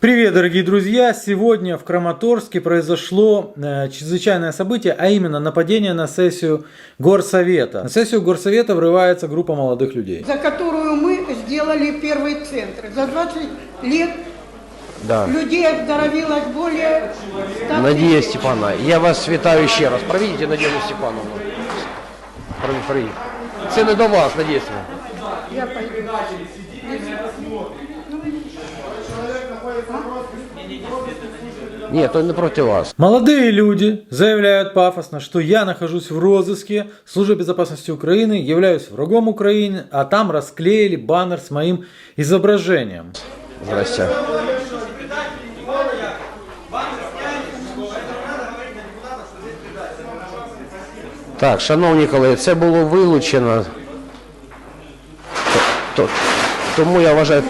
Привет, дорогие друзья! Сегодня в Краматорске произошло чрезвычайное событие, а именно нападение на сессию Горсовета. На сессию Горсовета врывается группа молодых людей. За которую мы сделали первый центр. За 20 лет людей оздоровилось более 100 тысяч. Надія Степановна, я вас вітаю ще раз. Проведіть Надію Степановну. Проведіть. Це не до вас, Надія Степановна. Я пойду. Ні, то не проти вас. Молодые люди заявляют пафосно, что я нахожусь в розыске Службы безопасности Украины, являюсь врагом Украины, а там расклеили баннер с моим изображением. Здрасте. Так, шановні колеги, це було вилучено. Тому я вважаю...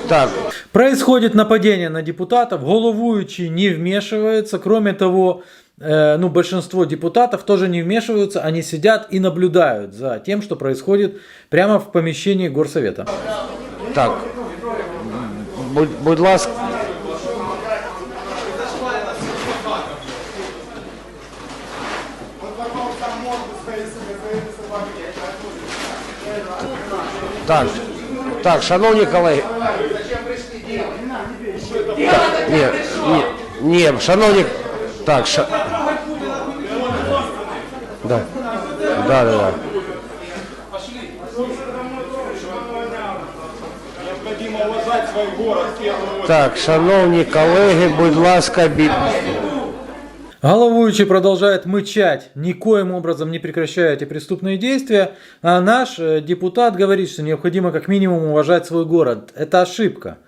Так. Происходит нападение на депутатов, головующий не вмешивается, кроме того, большинство депутатов тоже не вмешиваются, они сидят и наблюдают за тем, что происходит прямо в помещении Горсовета. Так, будь ласка. Так, шановні колеги. Ні, шановні... Так, Да. Так, шановні колеги, будь ласка, Головующий продолжает мычать, никоим образом не прекращая эти преступные действия, а наш депутат говорит, что необходимо как минимум уважать свой город. Это ошибка.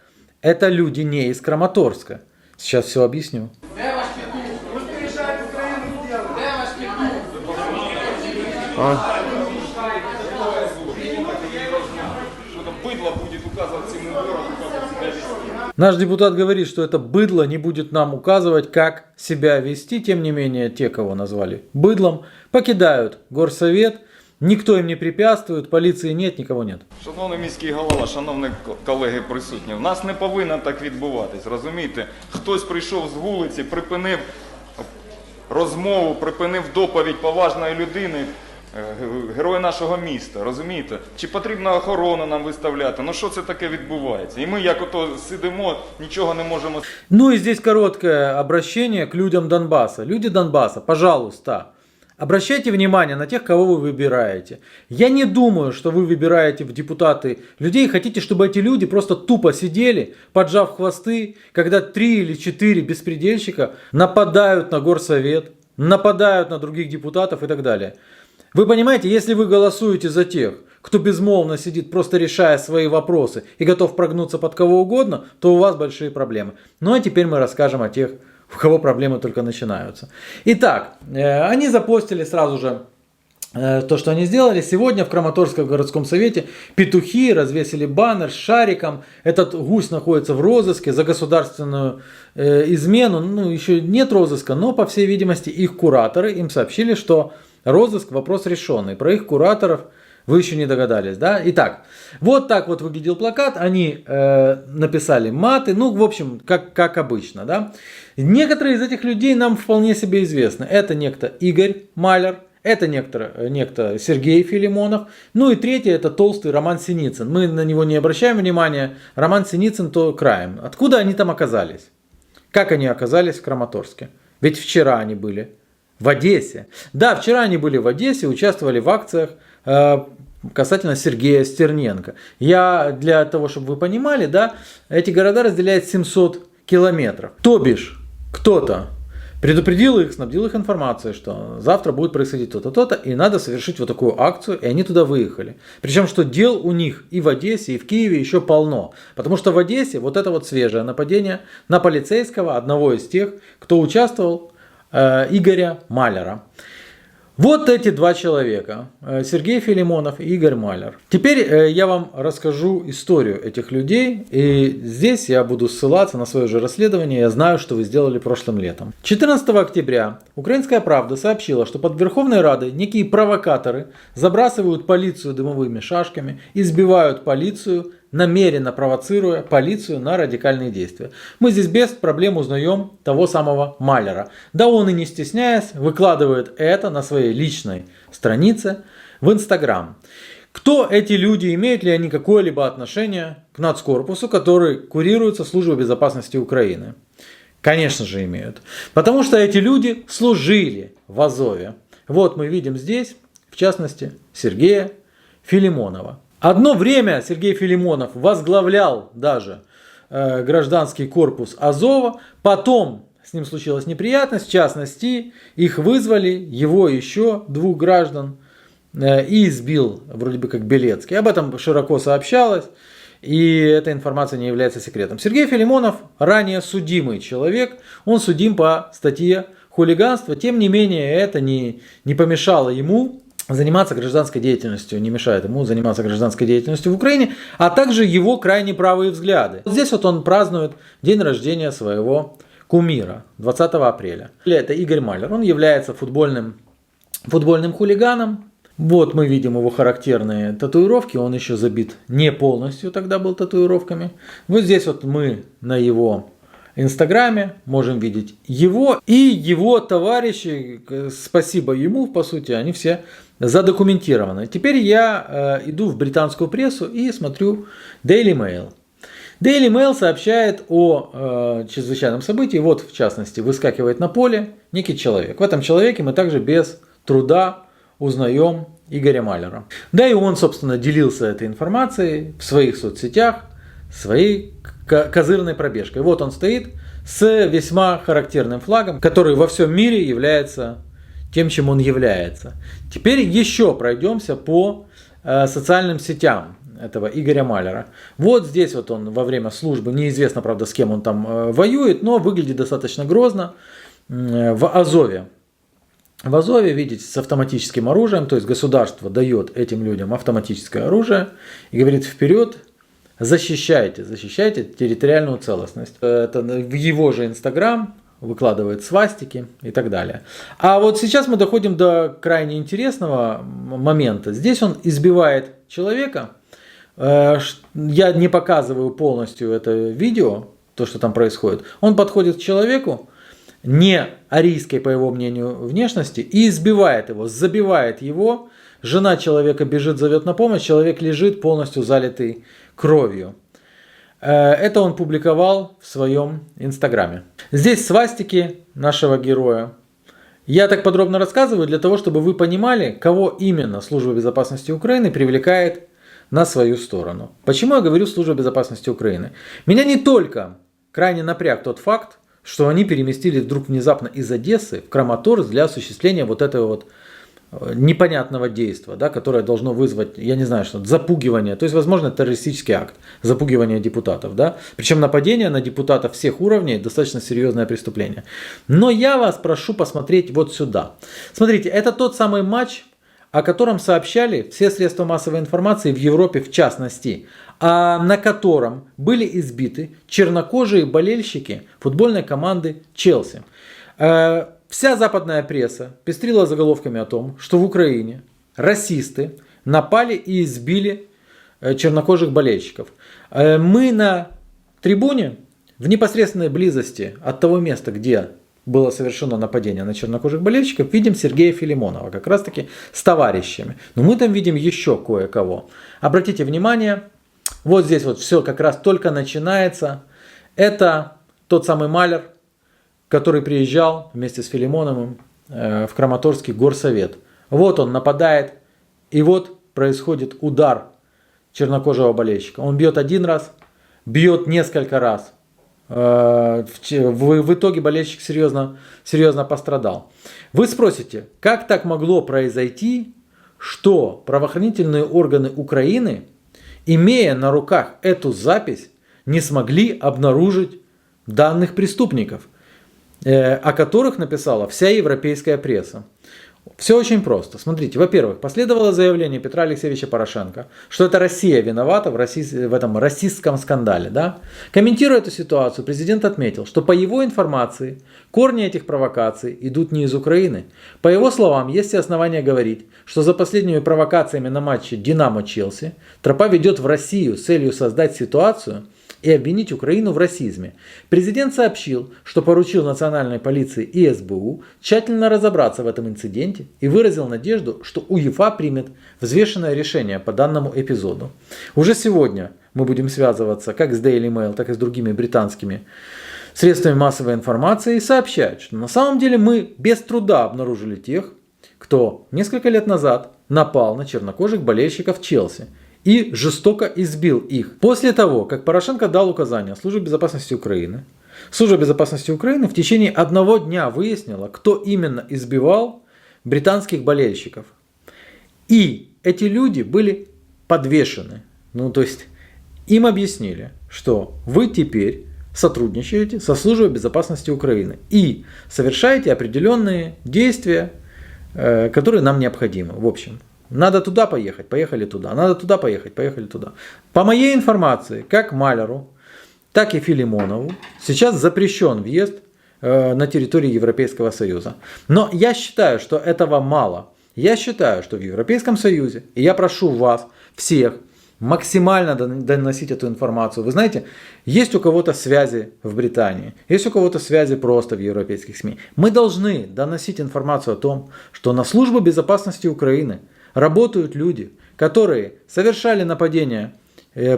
Это люди не из Краматорска. Сейчас все объясню. Наш депутат говорит, что это быдло не будет нам указывать, как себя вести. Тем не менее, те, кого назвали быдлом, покидают Горсовет. Никто им не препятствует, полиции нет, никого нет. Шановний міський голова, шановні колеги присутні, в нас не повинно так відбуватись, розумієте? Хтось прийшов з вулиці, припинив розмову, припинив доповідь поважної людини, герой нашого міста, розумієте? Чи потрібно охорону нам виставляти? Ну що це таке відбувається? І ми як ото сидимо, нічого не можемо... Ну и здесь короткое обращение к людям Донбасса. Люди Донбасса, пожалуйста, обращайте внимание на тех, кого вы выбираете. Я не думаю, что вы выбираете в депутаты людей, хотите, чтобы эти люди просто тупо сидели, поджав хвосты, когда 3 или 4 беспредельщика нападают на Горсовет, нападают на других депутатов и так далее. Вы понимаете, если вы голосуете за тех, кто безмолвно сидит, просто решая свои вопросы и готов прогнуться под кого угодно, то у вас большие проблемы. Ну а теперь мы расскажем о тех, у кого проблемы только начинаются. Итак, они запостили сразу же то, что они сделали. Сегодня в Краматорском городском совете петухи развесили баннер с шариком. Этот гусь находится в розыске за государственную измену. Ну, еще нет розыска, но, по всей видимости, их кураторы им сообщили, что розыск — вопрос решенный. Про их кураторов вы еще не догадались, да? Итак, вот так вот выглядел плакат. Они написали маты, ну, в общем, как обычно, да? Некоторые из этих людей нам вполне себе известны. Это некто Игорь Маляр, это некто Сергей Филимонов, ну и третий — это толстый Роман Синицын. Мы на него не обращаем внимания. Роман Синицын то краем. Откуда они там оказались? Как они оказались в Краматорске? Ведь вчера они были в Одессе. Да, вчера они были в Одессе, участвовали в акциях касательно Сергея Стерненко. Я для того, чтобы вы понимали, да, эти города разделяют 700 километров. То бишь, кто-то предупредил их, снабдил их информацией, что завтра будет происходить то-то, то-то, и надо совершить вот такую акцию, и они туда выехали. Причем, что дел у них и в Одессе, и в Киеве еще полно. Потому что в Одессе вот это вот свежее нападение на полицейского, одного из тех, кто участвовал, Игоря Маляра. Вот эти два человека, Сергей Филимонов и Игорь Маляр. Теперь я вам расскажу историю этих людей, и здесь я буду ссылаться на свое же расследование, я знаю, что вы сделали прошлым летом. 14 октября «Украинская правда» сообщила, что под Верховной Радой некие провокаторы забрасывают полицию дымовыми шашками, избивают полицию, намеренно провоцируя полицию на радикальные действия. Мы здесь без проблем узнаем того самого Малера. Да он и не стесняясь выкладывает это на своей личной странице в Инстаграм. Кто эти люди, имеют ли они какое-либо отношение к нацкорпусу, который курируется Службой безопасности Украины? Конечно же имеют. Потому что эти люди служили в Азове. Вот мы видим здесь, в частности, Сергея Филимонова. Одно время Сергей Филимонов возглавлял даже гражданский корпус Азова. Потом с ним случилась неприятность. В частности, их вызвали, его и еще 2 граждан, и избил вроде бы как Белецкий. Об этом широко сообщалось. И эта информация не является секретом. Сергей Филимонов ранее судимый человек. Он судим по статье хулиганства. Тем не менее, это не помешало ему заниматься гражданской деятельностью. Не мешает ему заниматься гражданской деятельностью в Украине. А также его крайне правые взгляды. Здесь вот он празднует день рождения своего кумира. 20 апреля. Это Игорь Малер. Он является футбольным хулиганом. Вот мы видим его характерные татуировки, он еще забит не полностью, тогда был татуировками. Вот здесь вот мы на его Инстаграме можем видеть его и его товарищи, спасибо ему, по сути, они все задокументированы. Теперь я иду в британскую прессу и смотрю Daily Mail. Daily Mail сообщает о чрезвычайном событии, вот в частности выскакивает на поле некий человек. В этом человеке мы также без труда узнаем Игоря Малера. Да и он, собственно, делился этой информацией в своих соцсетях, своей козырной пробежкой. Вот он стоит с весьма характерным флагом, который во всем мире является тем, чем он является. Теперь еще пройдемся по социальным сетям этого Игоря Малера. Вот здесь вот он во время службы, неизвестно, правда, с кем он там воюет, но выглядит достаточно грозно, в Азове. В Азове, видите, с автоматическим оружием, то есть государство дает этим людям автоматическое оружие и говорит: вперед, защищайте территориальную целостность. Это в его же Инстаграм выкладывает свастики и так далее. А вот сейчас мы доходим до крайне интересного момента. Здесь он избивает человека. Я не показываю полностью это видео, то, что там происходит. Он подходит к человеку, не арийской, по его мнению, внешности, и избивает его, забивает его. Жена человека бежит, зовет на помощь, человек лежит полностью залитый кровью. Это он публиковал в своем Инстаграме. Здесь свастики нашего героя. Я так подробно рассказываю для того, чтобы вы понимали, кого именно Служба безопасности Украины привлекает на свою сторону. Почему я говорю Служба безопасности Украины? Меня не только крайне напряг тот факт, что они переместились вдруг внезапно из Одессы в Краматорск для осуществления вот этого вот непонятного действия, да, которое должно вызвать, я не знаю, что запугивание, то есть, возможно, террористический акт, запугивание депутатов, да, причем нападение на депутатов всех уровней достаточно серьезное преступление. Но я вас прошу посмотреть вот сюда. Смотрите, это тот самый матч, о котором сообщали все средства массовой информации в Европе в частности, на котором были избиты чернокожие болельщики футбольной команды Челси. Вся западная пресса пестрила заголовками о том, что в Украине расисты напали и избили чернокожих болельщиков. Мы на трибуне в непосредственной близости от того места, где было совершено нападение на чернокожих болельщиков, видим Сергея Филимонова, как раз таки с товарищами. Но мы там видим еще кое-кого. Обратите внимание, вот здесь вот все как раз только начинается. Это тот самый Малер, который приезжал вместе с Филимоновым в Краматорский горсовет. Вот он нападает, и вот происходит удар чернокожего болельщика. Он бьет один раз, бьет несколько раз. В итоге болельщик серьезно пострадал. Вы спросите, как так могло произойти, что правоохранительные органы Украины, имея на руках эту запись, не смогли обнаружить данных преступников, о которых написала вся европейская пресса. Все очень просто. Смотрите, во-первых, последовало заявление Петра Алексеевича Порошенко, что это Россия виновата в этом расистском скандале. Да? Комментируя эту ситуацию, президент отметил, что по его информации корни этих провокаций идут не из Украины. По его словам, есть и основания говорить, что за последними провокациями на матче «Динамо-Челси» тропа ведет в Россию с целью создать ситуацию и обвинить Украину в расизме. Президент сообщил, что поручил национальной полиции и СБУ тщательно разобраться в этом инциденте и выразил надежду, что УЕФА примет взвешенное решение по данному эпизоду. Уже сегодня мы будем связываться как с Daily Mail, так и с другими британскими средствами массовой информации и сообщать, что на самом деле мы без труда обнаружили тех, кто несколько лет назад напал на чернокожих болельщиков Челси и жестоко избил их. После того, как Порошенко дал указания Службе безопасности Украины, Служба безопасности Украины в течение одного дня выяснила, кто именно избивал британских болельщиков. И эти люди были подвешены. То есть им объяснили, что вы теперь сотрудничаете со Службой безопасности Украины и совершаете определенные действия, которые нам необходимы. В общем, надо туда поехать, поехали туда. Надо туда поехать, поехали туда. По моей информации, как Маляру, так и Филимонову сейчас запрещен въезд на территорию Европейского Союза. Но я считаю, что этого мало. Я считаю, что в Европейском Союзе, и я прошу вас всех максимально доносить эту информацию. Вы знаете, есть у кого-то связи в Британии, есть у кого-то связи просто в европейских СМИ. Мы должны доносить информацию о том, что на Службу безопасности Украины работают люди, которые совершали нападения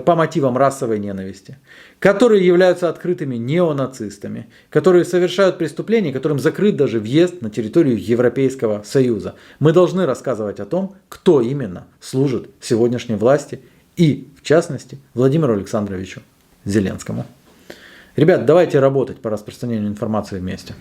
по мотивам расовой ненависти, которые являются открытыми неонацистами, которые совершают преступления, которым закрыт даже въезд на территорию Европейского Союза. Мы должны рассказывать о том, кто именно служит сегодняшней власти и, в частности, Владимиру Александровичу Зеленскому. Ребят, давайте работать по распространению информации вместе.